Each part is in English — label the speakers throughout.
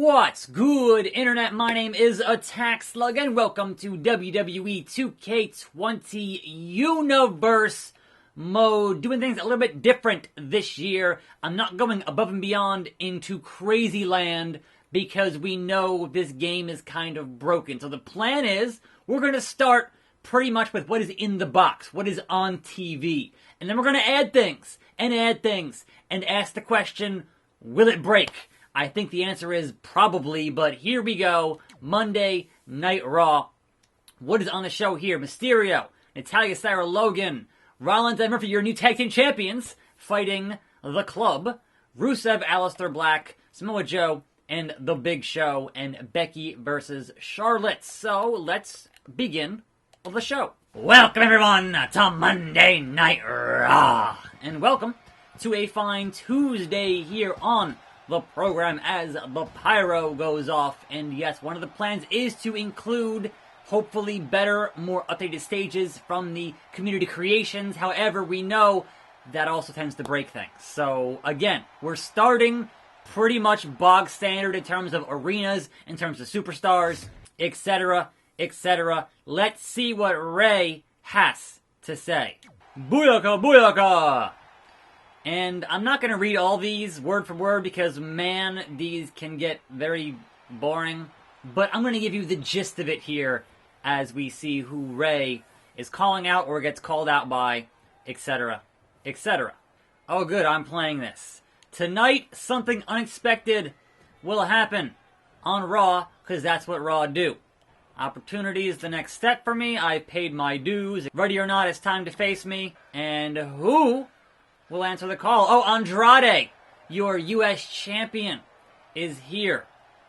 Speaker 1: What's good, Internet? My name is attackslug, and welcome to WWE 2K20 Universe Mode. Doing things a little bit different this year. I'm not going above and beyond into crazy land because we know this game is kind of broken. So the plan is, we're going to start pretty much with what is in the box, what is on TV. And then we're going to add things, and ask the question, will it break? I think the answer is probably, but here we go. Monday Night Raw. What is on the show here? Mysterio, Natalya, Sarah Logan, Rollins and Murphy, your new tag team champions, fighting The Club. Rusev, Aleister Black, Samoa Joe, and The Big Show, and Becky versus Charlotte. So, let's begin the show. Welcome everyone to Monday Night Raw. And welcome to a fine Tuesday here on the program as the pyro goes off. And yes, one of the plans is to include hopefully better, more updated stages from the community creations. However, we know that also tends to break things. So again, we're starting pretty much bog standard in terms of arenas, in terms of superstars, etc., etc. Let's see what Ray has to say. Booyaka, booyaka! And I'm not going to read all these word for word because, man, these can get very boring. But I'm going to give you the gist of it here as we see who Ray is calling out or gets called out by, etc., etc. Oh, good, I'm playing this. Tonight, something unexpected will happen on Raw because that's what Raw do. Opportunity is the next step for me. I paid my dues. Ready or not, it's time to face me. And who will answer the call? Oh, Andrade, your U.S. champion, is here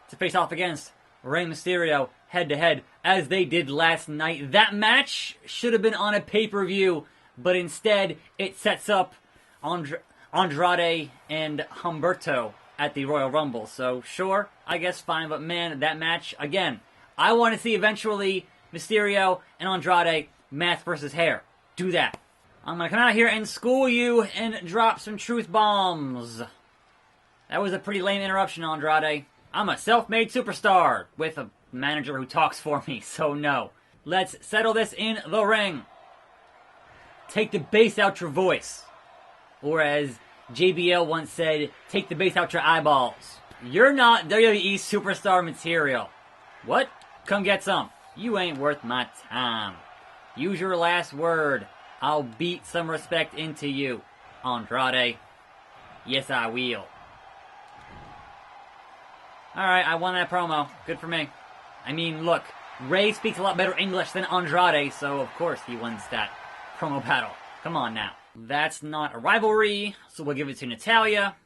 Speaker 1: to face off against Rey Mysterio head-to-head, as they did last night. That match should have been on a pay-per-view, but instead it sets up Andrade and Humberto at the Royal Rumble. So, sure, I guess fine, but man, that match, again, I want to see eventually Mysterio and Andrade mask versus hair. Do that. I'm going to come out here and school you and drop some truth bombs. That was a pretty lame interruption, Andrade. I'm a self-made superstar with a manager who talks for me, so no. Let's settle this in the ring. Take the bass out your voice. Or as JBL once said, take the bass out your eyeballs. You're not WWE superstar material. What? Come get some. You ain't worth my time. Use your last word. I'll beat some respect into you, Andrade. Yes, I will. Alright, I won that promo. Good for me. I mean, look, Ray speaks a lot better English than Andrade, so of course he wins that promo battle. Come on now. That's not a rivalry, so we'll give it to Natalya.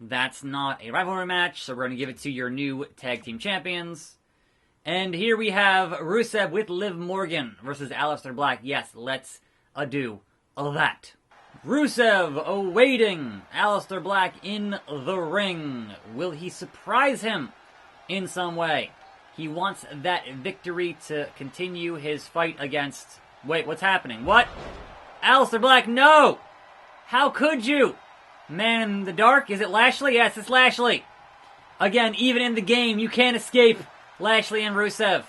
Speaker 1: That's not a rivalry match, so we're going to give it to your new tag team champions. And here we have Rusev with Liv Morgan versus Aleister Black. Yes, let's do that. Rusev awaiting Aleister Black in the ring. Will he surprise him in some way? He wants that victory to continue his fight against... Wait, what's happening? What? Aleister Black, no! How could you? Man in the dark? Is it Lashley? Yes, it's Lashley. Again, even in the game, you can't escape Lashley and Rusev.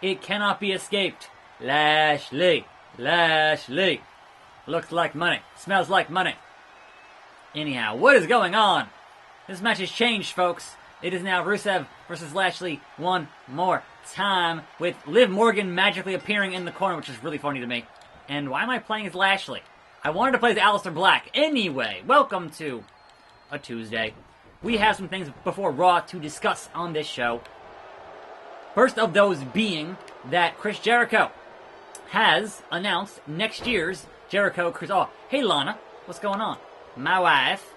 Speaker 1: It cannot be escaped. Lashley. Lashley. Looks like money. Smells like money. Anyhow, what is going on? This match has changed, folks. It is now Rusev versus Lashley one more time, with Liv Morgan magically appearing in the corner, which is really funny to me. And why am I playing as Lashley? I wanted to play as Aleister Black. Anyway, welcome to a Tuesday. We have some things before Raw to discuss on this show. First of those being that Chris Jericho has announced next year's Jericho Cruise. Oh, hey Lana, what's going on? My wife.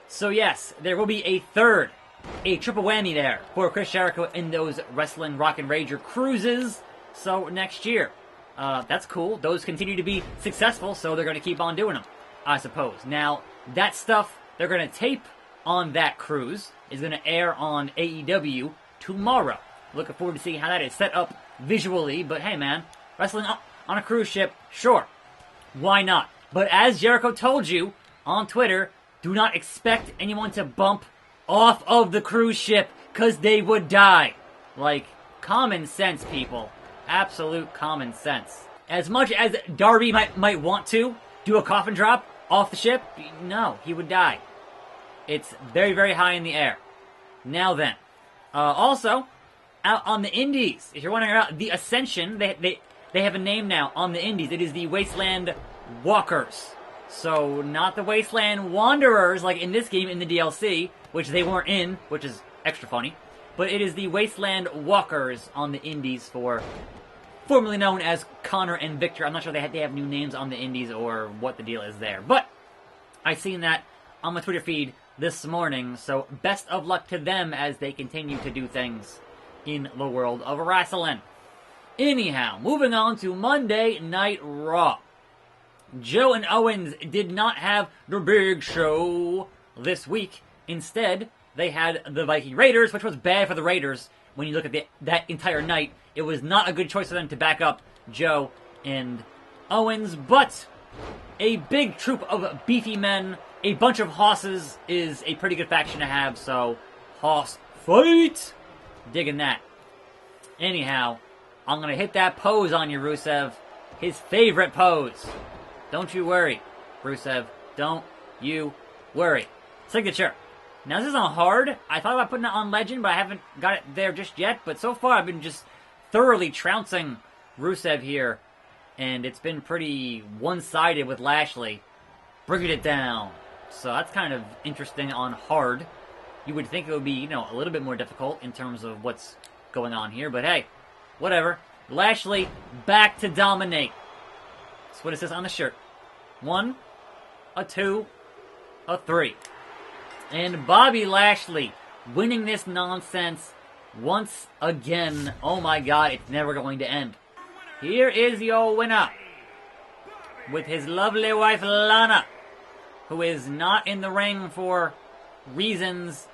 Speaker 1: So yes, there will be a triple whammy there for Chris Jericho in those Wrestling Rock and Rager cruises. So next year, that's cool. Those continue to be successful, so they're going to keep on doing them, I suppose. Now, that stuff they're going to tape on that cruise is going to air on AEW tomorrow. Looking forward to seeing how that is set up visually, but hey man, wrestling on a cruise ship, sure. Why not? But as Jericho told you on Twitter, do not expect anyone to bump off of the cruise ship because they would die. Like, common sense, people. Absolute common sense. As much as Darby might want to do a coffin drop off the ship, no, he would die. It's very, very high in the air. Now then. Also, out on the indies, if you're wondering about the Ascension, they have a name now on the indies. It is the Wasteland Walkers. So, not the Wasteland Wanderers, like in this game in the DLC, which they weren't in, which is extra funny. But it is the Wasteland Walkers on the indies formerly known as Connor and Victor. I'm not sure they have new names on the indies or what the deal is there. But I seen that on my Twitter feed this morning, so best of luck to them as they continue to do things in the world of wrestling. Anyhow, moving on to Monday Night Raw. Joe and Owens did not have the big show this week. Instead, they had the Viking Raiders, which was bad for the Raiders. When you look at that entire night, it was not a good choice for them to back up Joe and Owens, but a big troop of beefy men, a bunch of hosses is a pretty good faction to have, so hoss fight! Digging that. Anyhow, I'm going to hit that pose on you, Rusev. His favorite pose. Don't you worry, Rusev. Don't you worry. Signature. Now, this isn't hard. I thought about putting it on Legend, but I haven't got it there just yet. But so far, I've been just thoroughly trouncing Rusev here. And it's been pretty one-sided with Lashley. Bringing it down. So that's kind of interesting on hard. You would think it would be, a little bit more difficult in terms of what's going on here. But hey, whatever. Lashley back to dominate. That's what it says on the shirt. 1, a 2, a 3. And Bobby Lashley winning this nonsense once again. Oh my god, it's never going to end. Here is your winner with his lovely wife Lana, who is not in the ring for reasons,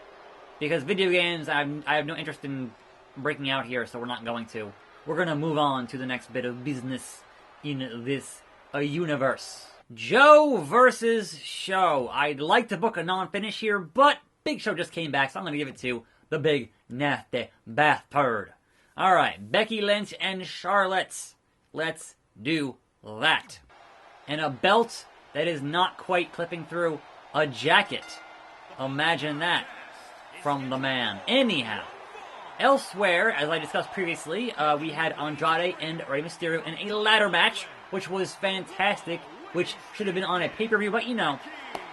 Speaker 1: because video games I have no interest in breaking out here, so we're not going to. We're going to move on to the next bit of business in this universe. Joe versus Show. I'd like to book a non-finish here, but Big Show just came back, so I'm going to give it to the big nasty bastard. Alright, Becky Lynch and Charlotte. Let's do that. And a belt that is not quite clipping through a jacket. Imagine that from the man. Anyhow, elsewhere, as I discussed previously, we had Andrade and Rey Mysterio in a ladder match, which was fantastic, which should have been on a pay-per-view, but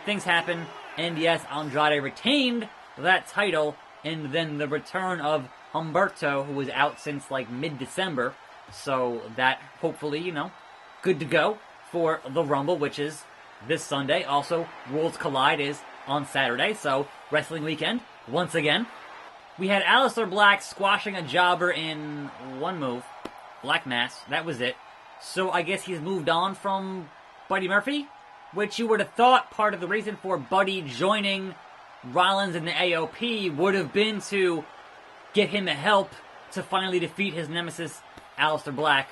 Speaker 1: things happen. And yes, Andrade retained that title, and then the return of Humberto, who was out since like mid-December, so that hopefully, good to go for the Rumble, which is this Sunday. Also, Worlds Collide is on Saturday, so wrestling weekend once again. We had Aleister Black squashing a jobber in one move, Black Mass, that was it. So I guess he's moved on from Buddy Murphy, which you would have thought part of the reason for Buddy joining Rollins in the AOP would have been to get him help to finally defeat his nemesis, Aleister Black.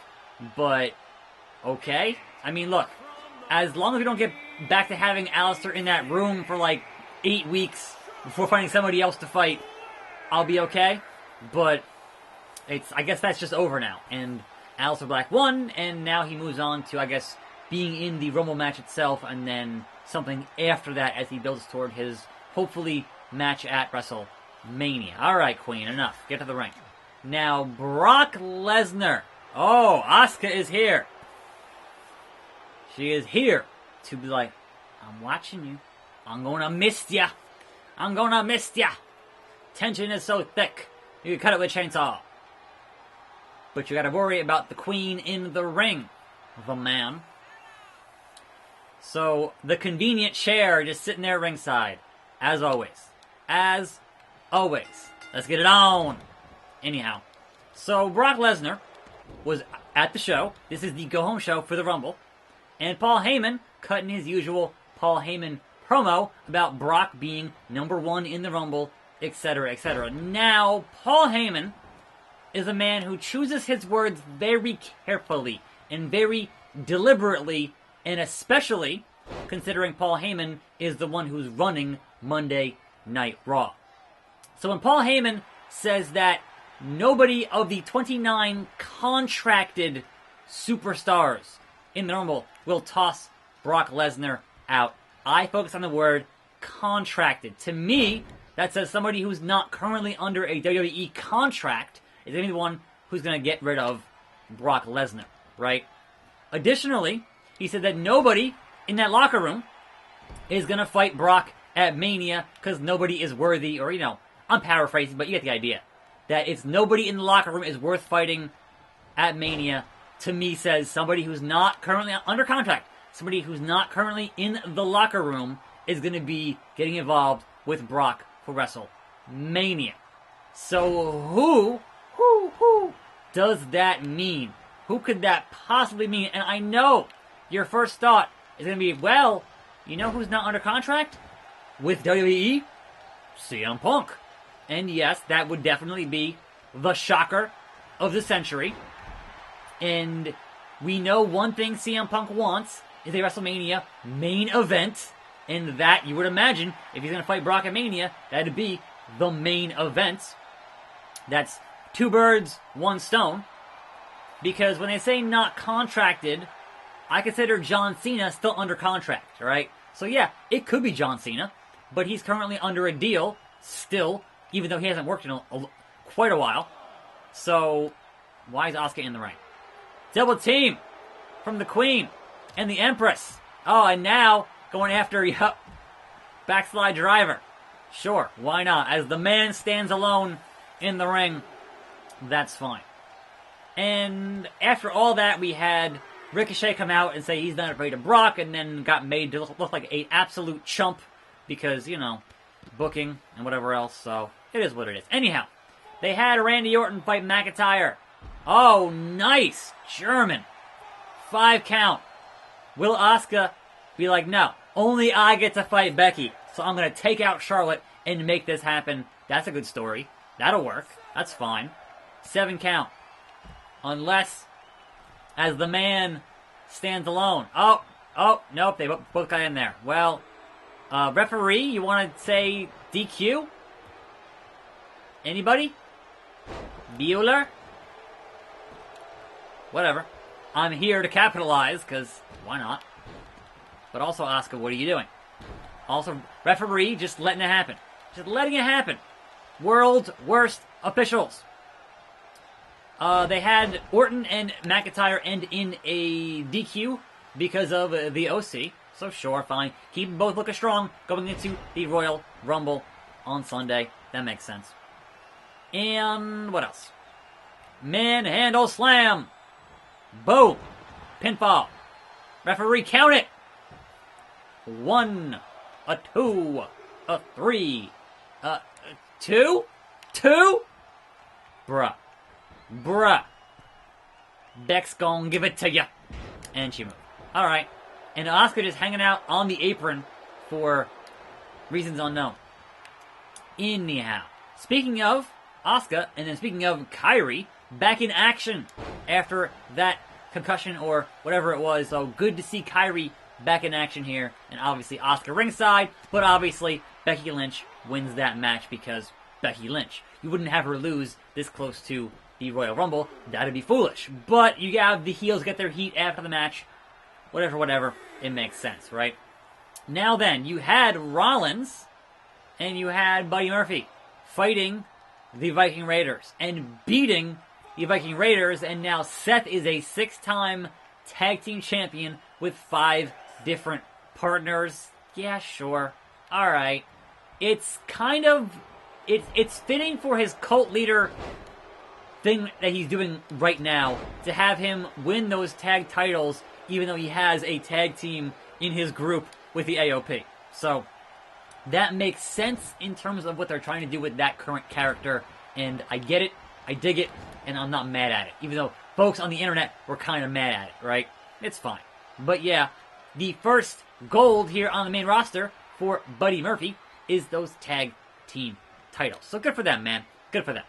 Speaker 1: But, okay. I mean, look, as long as we don't get back to having Aleister in that room for like 8 weeks before finding somebody else to fight, I'll be okay. But I guess that's just over now. And Aleister Black won, and now he moves on to, I guess, being in the Rumble match itself, and then something after that as he builds toward his, hopefully, match at WrestleMania. Alright, Queen, enough. Get to the ring. Now, Brock Lesnar. Oh, Asuka is here. She is here to be like, I'm watching you. I'm gonna miss ya. I'm gonna miss ya. Tension is so thick, you can cut it with a chainsaw. But you gotta worry about the Queen in the ring, the man. So, the convenient chair just sitting there ringside. As always. As always. Let's get it on. Anyhow. So, Brock Lesnar was at the show. This is the go-home show for the Rumble. And Paul Heyman cutting his usual Paul Heyman promo about Brock being #1 in the Rumble, etc., etc. Now, Paul Heyman is a man who chooses his words very carefully and very deliberately, and especially considering Paul Heyman is the one who's running Monday Night Raw. So when Paul Heyman says that nobody of the 29 contracted superstars in the Rumble will toss Brock Lesnar out, I focus on the word contracted. To me, that says somebody who's not currently under a WWE contract is going to be the one who's going to get rid of Brock Lesnar, right? Additionally, he said that nobody in that locker room is going to fight Brock at Mania because nobody is worthy, or, I'm paraphrasing, but you get the idea. That it's nobody in the locker room is worth fighting at Mania, to me says somebody who's not currently under contract, somebody who's not currently in the locker room is going to be getting involved with Brock for WrestleMania. So who does that mean? Who could that possibly mean? And I know your first thought is going to be, well, you know who's not under contract with WWE? CM Punk. And yes, that would definitely be the shocker of the century. And we know one thing CM Punk wants is a WrestleMania main event. And that, you would imagine, if he's going to fight Brock at Mania, that'd be the main event. That's two birds, one stone. Because when they say not contracted, I consider John Cena still under contract, right? So yeah, it could be John Cena, but he's currently under a deal still, even though he hasn't worked in quite a while. So, why is Asuka in the ring? Double team from the Queen and the Empress. Oh, and now going after, backslide driver. Sure, why not? As the man stands alone in the ring, that's fine. And after all that, we had Ricochet come out and say he's not afraid of Brock, and then got made to look like an absolute chump because, booking and whatever else, so it is what it is. Anyhow, they had Randy Orton fight McIntyre. Oh, nice! German. 5 count. Will Asuka be like, no, only I get to fight Becky, so I'm going to take out Charlotte and make this happen? That's a good story. That'll work. That's fine. 7 count. Unless, as the man stands alone. Oh, nope, they both got in there. Well, referee, you want to say DQ? Anybody? Bueller? Whatever. I'm here to capitalize, because why not? But also, Asuka, what are you doing? Also, referee, just letting it happen. Just letting it happen. World's worst officials. They had Orton and McIntyre end in a DQ because of the OC. So sure, fine. Keep them both looking strong going into the Royal Rumble on Sunday. That makes sense. And what else? Manhandle slam. Boom. Pinfall. Referee, count it. 1, a 2, a 3, a 2? 2? Bruh. Beck's gonna give it to ya. And she moved. Alright. And Asuka just hanging out on the apron for reasons unknown. Anyhow. Speaking of Asuka, and then speaking of Kairi, back in action after that concussion or whatever it was. So good to see Kairi back in action here. And obviously Asuka ringside. But obviously Becky Lynch wins that match because Becky Lynch. You wouldn't have her lose this close to the Royal Rumble. That'd be foolish. But you have the heels get their heat after the match. Whatever. It makes sense, right? Now then, you had Rollins and you had Buddy Murphy fighting the Viking Raiders and beating the Viking Raiders, and now Seth is a 6-time tag team champion with 5 different partners. Yeah, sure. Alright. It's kind of... It's fitting for his cult leader thing that he's doing right now to have him win those tag titles even though he has a tag team in his group with the AOP. So, that makes sense in terms of what they're trying to do with that current character, and I get it, I dig it, and I'm not mad at it. Even though folks on the internet were kind of mad at it, right? It's fine. But yeah, the first gold here on the main roster for Buddy Murphy is those tag team titles. So good for them, man. Good for them.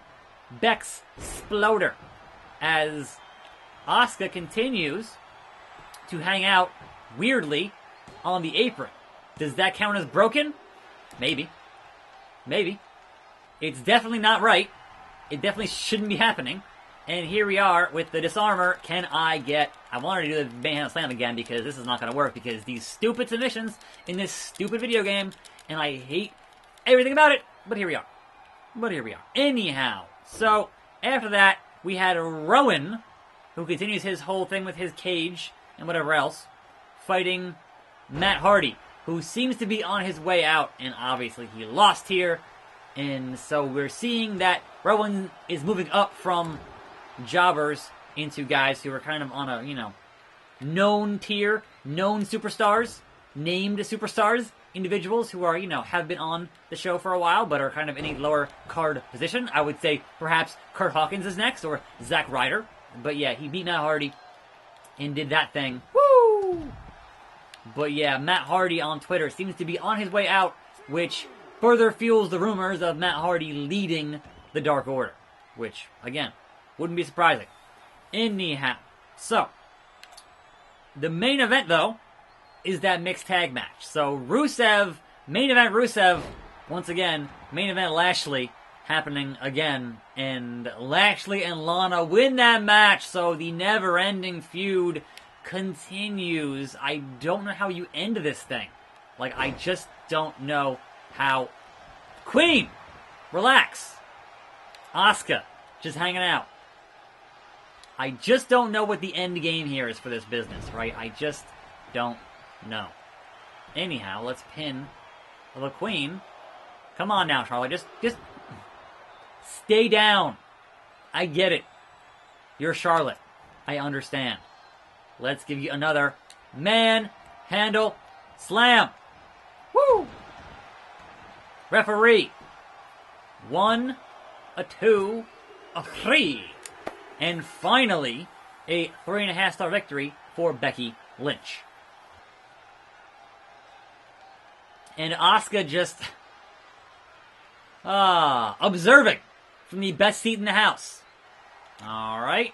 Speaker 1: Beck's Sploder as Asuka continues to hang out weirdly on the apron. Does that count as broken? Maybe. It's definitely not right. It definitely shouldn't be happening. And here we are with the disarmor. Can I get... I wanted to do the Bayhand Slam again because this is not going to work because these stupid submissions in this stupid video game, and I hate everything about it, but here we are. Anyhow, so after that, we had Rowan, who continues his whole thing with his cage and whatever else, fighting Matt Hardy, who seems to be on his way out, and obviously he lost here. And so we're seeing that Rowan is moving up from jobbers into guys who are kind of on a, known tier, known superstars, named superstars, individuals who are, have been on the show for a while, but are kind of in a lower card position. I would say perhaps Kurt Hawkins is next, or Zack Ryder. But yeah, he beat Matt Hardy and did that thing. Woo! But yeah, Matt Hardy on Twitter seems to be on his way out, which further fuels the rumors of Matt Hardy leading the Dark Order, which, again, wouldn't be surprising. Anyhow, so, the main event, though, is that mixed tag match. So, main event Rusev, once again, main event Lashley, happening again, and Lashley and Lana win that match, so the never-ending feud continues. I don't know how you end this thing. I just don't know how. Queen! Relax. Asuka, just hanging out. I just don't know what the end game here is for this business, right? I just don't know. Anyhow, let's pin the Queen. Come on now, Charlotte. Just stay down. I get it. You're Charlotte. I understand. Let's give you another manhandle slam. Woo! Referee. 1, a 2, a 3. And finally, a 3.5-star victory for Becky Lynch. And Asuka just observing from the best seat in the house. Alright,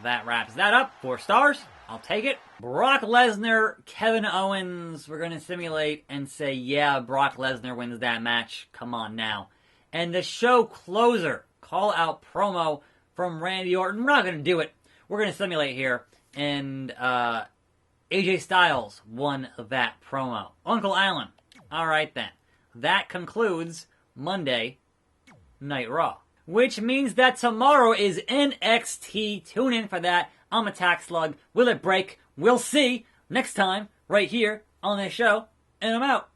Speaker 1: that wraps that up. 4 stars. I'll take it. Brock Lesnar, Kevin Owens. We're going to simulate and say, yeah, Brock Lesnar wins that match. Come on now. And the show closer, call-out promo from Randy Orton. We're not going to do it. We're going to simulate here. And AJ Styles won that promo. Uncle Allen. Alright then. That concludes Monday Night Raw. Which means that tomorrow is NXT. Tune in for that. I'm attackslug. Will it break? We'll see next time right here on this show. And I'm out.